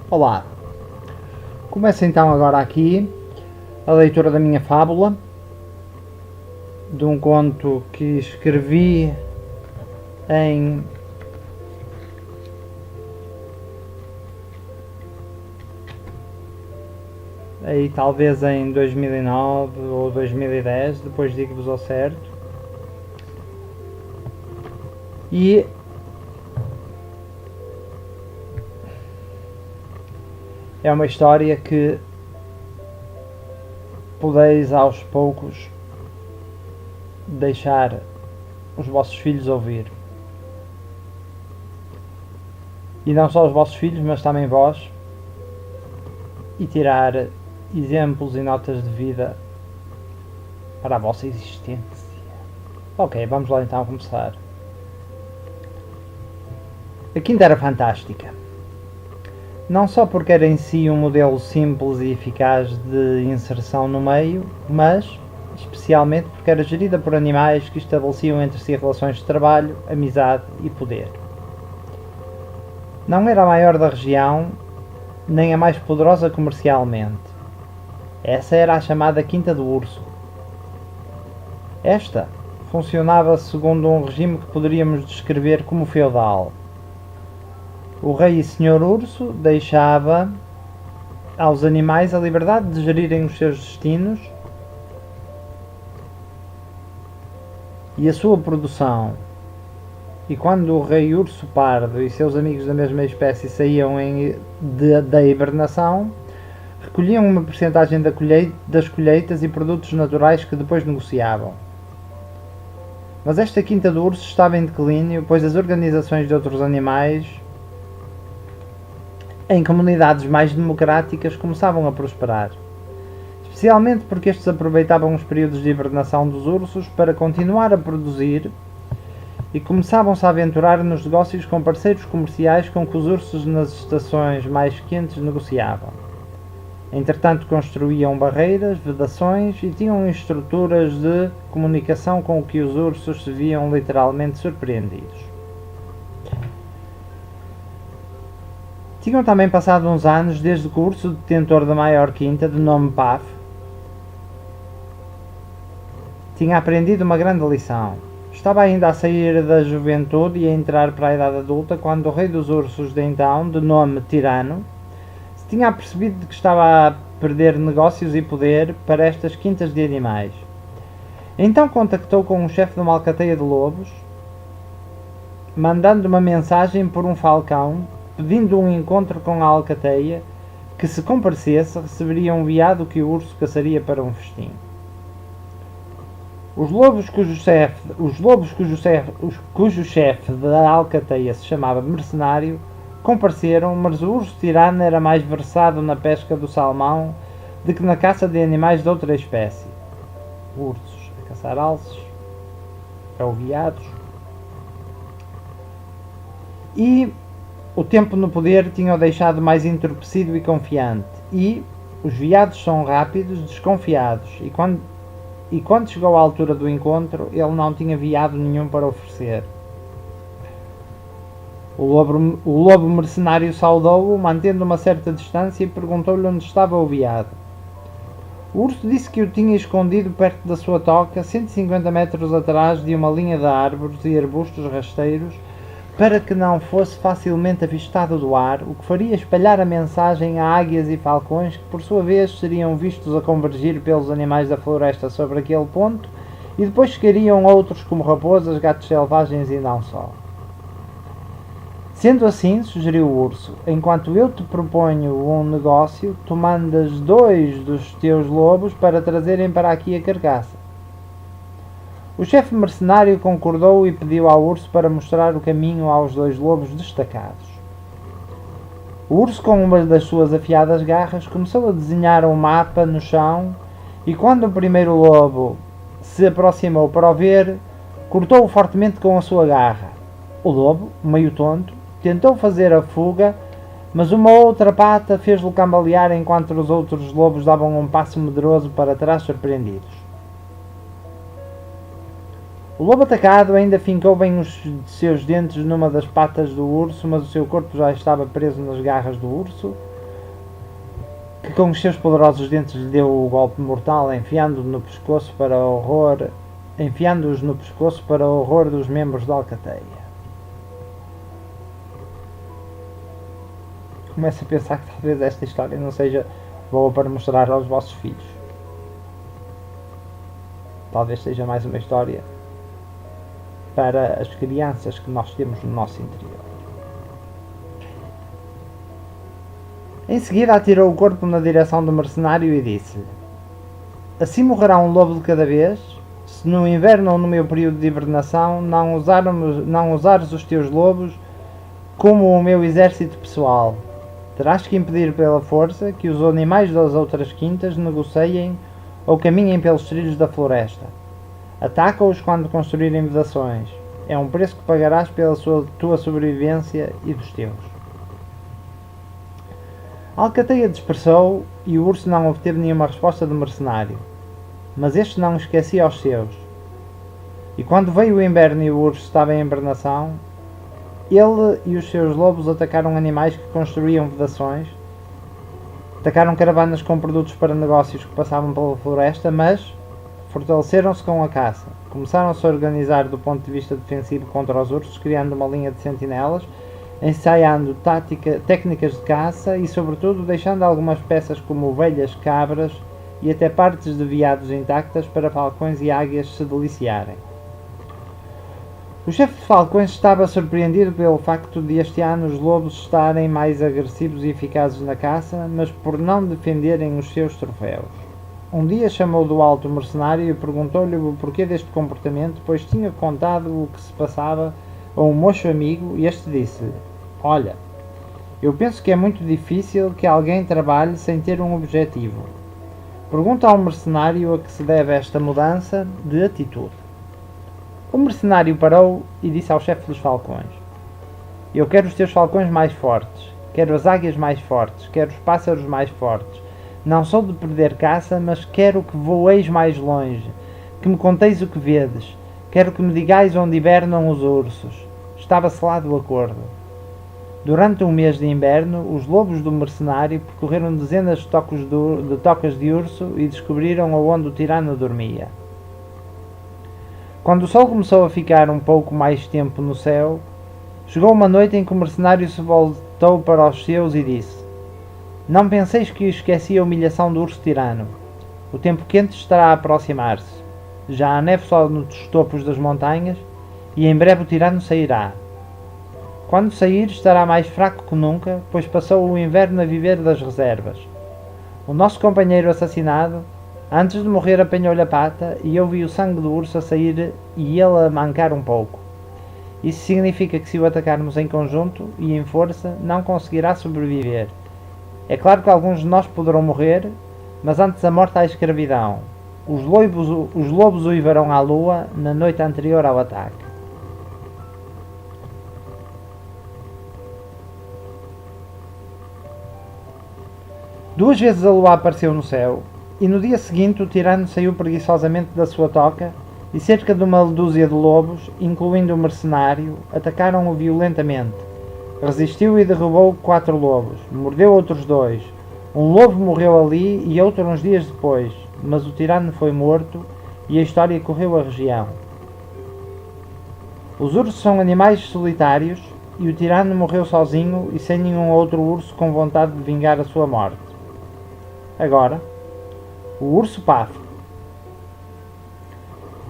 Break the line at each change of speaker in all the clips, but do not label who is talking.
Olá, começo então agora aqui a leitura da minha fábula, de um conto que escrevi em talvez em 2009 ou 2010, depois digo-vos ao certo. E é uma história que podeis aos poucos deixar os vossos filhos ouvir. E não só os vossos filhos, mas também vós, e tirar exemplos e notas de vida para a vossa existência. Ok, vamos lá então começar. A quinta era fantástica. Não só porque era em si um modelo simples e eficaz de inserção no meio, mas especialmente porque era gerida por animais que estabeleciam entre si relações de trabalho, amizade e poder. Não era a maior da região, nem a mais poderosa comercialmente. Essa era a chamada Quinta do Urso. Esta funcionava segundo um regime que poderíamos descrever como feudal. O rei e senhor urso deixava aos animais a liberdade de gerirem os seus destinos e a sua produção. E quando o rei urso pardo e seus amigos da mesma espécie saíam da hibernação, recolhiam uma percentagem das colheitas e produtos naturais que depois negociavam. Mas esta Quinta do Urso estava em declínio, pois as organizações de outros animais em comunidades mais democráticas começavam a prosperar, especialmente porque estes aproveitavam os períodos de hibernação dos ursos para continuar a produzir e começavam-se a aventurar nos negócios com parceiros comerciais com que os ursos nas estações mais quentes negociavam. Entretanto, construíam barreiras, vedações e tinham estruturas de comunicação com que os ursos se viam literalmente surpreendidos. Tinham também passado uns anos desde que o urso detentor da maior quinta, de nome Paf, tinha aprendido uma grande lição. Estava ainda a sair da juventude e a entrar para a idade adulta quando o rei dos ursos de então, de nome Tirano, se tinha apercebido de que estava a perder negócios e poder para estas quintas de animais. Então contactou com o chefe de uma alcateia de lobos, mandando uma mensagem por um falcão, pedindo um encontro com a alcateia, que se comparecesse receberia um veado que o urso caçaria para um festim. Os lobos cujo chefe da alcateia se chamava Mercenário compareceram, mas o urso tirano era mais versado na pesca do salmão do que na caça de animais de outra espécie. Ursos a caçar alces, ou veados. E o tempo no poder tinha-o deixado mais entorpecido e confiante, e os veados são rápidos, desconfiados, e quando chegou à altura do encontro, ele não tinha veado nenhum para oferecer. O lobo mercenário saudou-o, mantendo uma certa distância, e perguntou-lhe onde estava o veado. O urso disse que o tinha escondido perto da sua toca, 150 metros atrás de uma linha de árvores e arbustos rasteiros, para que não fosse facilmente avistado do ar, o que faria espalhar a mensagem a águias e falcões, que por sua vez seriam vistos a convergir pelos animais da floresta sobre aquele ponto, e depois chegariam outros como raposas, gatos selvagens e não só. Sendo assim, sugeriu o urso, enquanto eu te proponho um negócio, tu mandas 2 dos teus lobos para trazerem para aqui a carcaça. O chefe mercenário concordou e pediu ao urso para mostrar o caminho aos 2 lobos destacados. O urso, com uma das suas afiadas garras, começou a desenhar um mapa no chão e quando o primeiro lobo se aproximou para o ver, cortou-o fortemente com a sua garra. O lobo, meio tonto, tentou fazer a fuga, mas uma outra pata fez-lo cambalear enquanto os outros lobos davam um passo medroso para trás, surpreendidos. O lobo atacado ainda fincou bem os seus dentes numa das patas do urso, mas o seu corpo já estava preso nas garras do urso, que com os seus poderosos dentes lhe deu o golpe mortal, enfiando-os no pescoço para o horror dos membros da alcateia. Começo a pensar que talvez esta história não seja boa para mostrar aos vossos filhos. Talvez seja mais uma história para as crianças que nós temos no nosso interior. Em seguida atirou o corpo na direção do mercenário e disse-lhe: assim morrerá um lobo de cada vez, se no inverno ou no meu período de hibernação não usares os teus lobos como o meu exército pessoal. Terás que impedir pela força que os animais das outras quintas negociem ou caminhem pelos trilhos da floresta. Ataca-os quando construírem vedações. É um preço que pagarás pela tua sobrevivência e dos teus. A alcateia dispersou e o urso não obteve nenhuma resposta do mercenário, mas este não esquecia os seus. E quando veio o inverno e o urso estava em hibernação, ele e os seus lobos atacaram animais que construíam vedações, atacaram caravanas com produtos para negócios que passavam pela floresta, mas fortaleceram-se com a caça. Começaram a se organizar do ponto de vista defensivo contra os ursos, criando uma linha de sentinelas, ensaiando técnicas de caça e, sobretudo, deixando algumas peças como ovelhas, cabras e até partes de veados intactas para falcões e águias se deliciarem. O chefe de falcões estava surpreendido pelo facto de este ano os lobos estarem mais agressivos e eficazes na caça, mas por não defenderem os seus troféus. Um dia chamou do alto o mercenário e perguntou-lhe o porquê deste comportamento, pois tinha contado o que se passava a um moço amigo e este disse-lhe: olha, eu penso que é muito difícil que alguém trabalhe sem ter um objetivo. Pergunta ao mercenário a que se deve esta mudança de atitude. O mercenário parou e disse ao chefe dos falcões: eu quero os teus falcões mais fortes, quero as águias mais fortes, quero os pássaros mais fortes. Não sou de perder caça, mas quero que voeis mais longe, que me conteis o que vedes, quero que me digais onde hibernam os ursos. Estava selado o acordo. Durante um mês de inverno, os lobos do mercenário percorreram dezenas de tocas de urso e descobriram aonde o tirano dormia. Quando o sol começou a ficar um pouco mais tempo no céu, chegou uma noite em que o mercenário se voltou para os seus e disse: não penseis que esqueci a humilhação do urso tirano. O tempo quente estará a aproximar-se. Já há neve só nos topos das montanhas e em breve o tirano sairá. Quando sair estará mais fraco que nunca, pois passou o inverno a viver das reservas. O nosso companheiro assassinado, antes de morrer, apanhou-lhe a pata e eu vi o sangue do urso a sair e ele a mancar um pouco. Isso significa que se o atacarmos em conjunto e em força, não conseguirá sobreviver. É claro que alguns de nós poderão morrer, mas antes da morte há a escravidão. Os lobos uivarão à lua na noite anterior ao ataque. Duas vezes a lua apareceu no céu, e no dia seguinte o tirano saiu preguiçosamente da sua toca, e cerca de uma dúzia de lobos, incluindo o mercenário, atacaram-o violentamente. Resistiu e derrubou 4 lobos, mordeu outros 2. Um lobo morreu ali e outro uns dias depois, mas o tirano foi morto e a história correu a região. Os ursos são animais solitários e o tirano morreu sozinho e sem nenhum outro urso com vontade de vingar a sua morte. Agora, o urso Pafo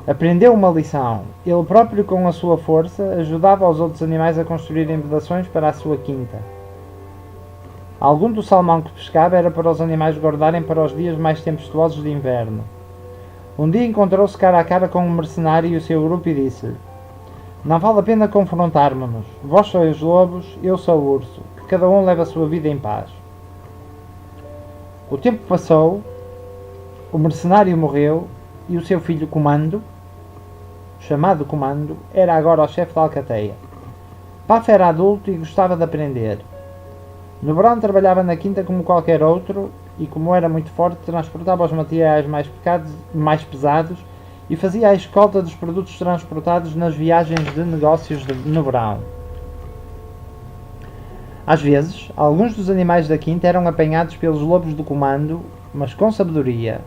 aprendeu uma lição. Ele próprio, com a sua força, ajudava os outros animais a construírem vedações para a sua quinta. Algum do salmão que pescava era para os animais guardarem para os dias mais tempestuosos de inverno. Um dia encontrou-se cara a cara com um mercenário e o seu grupo e disse-lhe: não vale a pena confrontarmos-nos. Vós sois lobos, eu sou urso. Que cada um leve a sua vida em paz. O tempo passou, o mercenário morreu e o seu filho Comando, chamado Comando, era agora o chefe da alcateia. Paf era adulto e gostava de aprender. No verão trabalhava na quinta como qualquer outro e, como era muito forte, transportava os materiais mais pesados e fazia a escolta dos produtos transportados nas viagens de negócios no verão. Às vezes, alguns dos animais da quinta eram apanhados pelos lobos do comando, mas com sabedoria.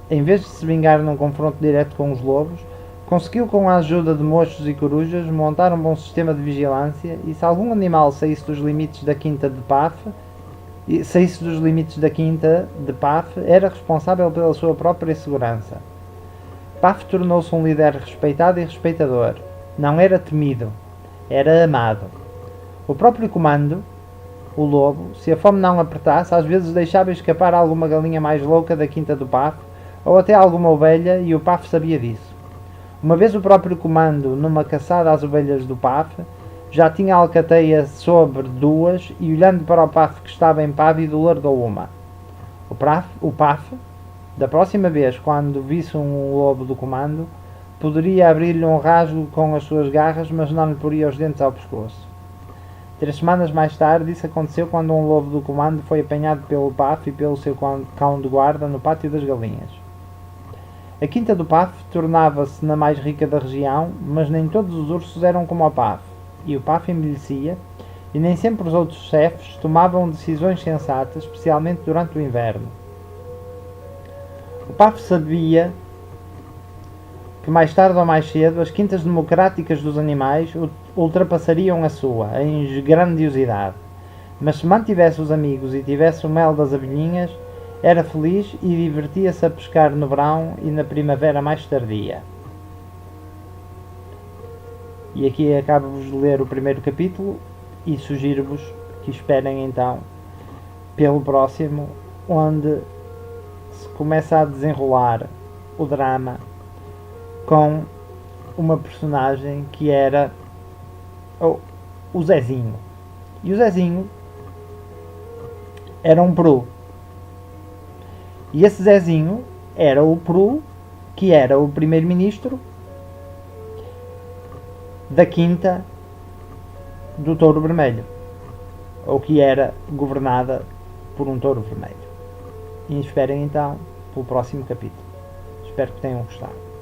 Em vez de se vingar num confronto direto com os lobos, conseguiu, com a ajuda de mochos e corujas, montar um bom sistema de vigilância, e se algum animal saísse dos limites da quinta de Paf, era responsável pela sua própria segurança. Paf tornou-se um líder respeitado e respeitador. Não era temido, era amado. O próprio comando, o lobo, se a fome não apertasse, às vezes deixava escapar alguma galinha mais louca da quinta do Paf, ou até alguma ovelha, e o Paf sabia disso. Uma vez o próprio comando, numa caçada às ovelhas do Paf, já tinha a alcateia sobre duas e, olhando para o Paf que estava impávido, largou uma. O Paf, da próxima vez, quando visse um lobo do comando, poderia abrir-lhe um rasgo com as suas garras, mas não lhe poria os dentes ao pescoço. 3 semanas mais tarde, isso aconteceu quando um lobo do comando foi apanhado pelo Paf e pelo seu cão de guarda no pátio das galinhas. A quinta do Paf tornava-se na mais rica da região, mas nem todos os ursos eram como o Paf, e o Paf envelhecia, e nem sempre os outros chefes tomavam decisões sensatas, especialmente durante o inverno. O Paf sabia que mais tarde ou mais cedo as quintas democráticas dos animais ultrapassariam a sua, em grandiosidade. Mas se mantivesse os amigos e tivesse o mel das abelhinhas, era feliz e divertia-se a pescar no verão e na primavera mais tardia. E aqui acabo-vos de ler o primeiro capítulo e sugiro-vos que esperem então pelo próximo, onde se começa a desenrolar o drama com uma personagem que era o Zezinho. E o Zezinho era um peru. E esse Zezinho era o peru que era o primeiro-ministro da quinta do Touro Vermelho, ou que era governada por um touro vermelho. E esperem então pelo próximo capítulo. Espero que tenham gostado.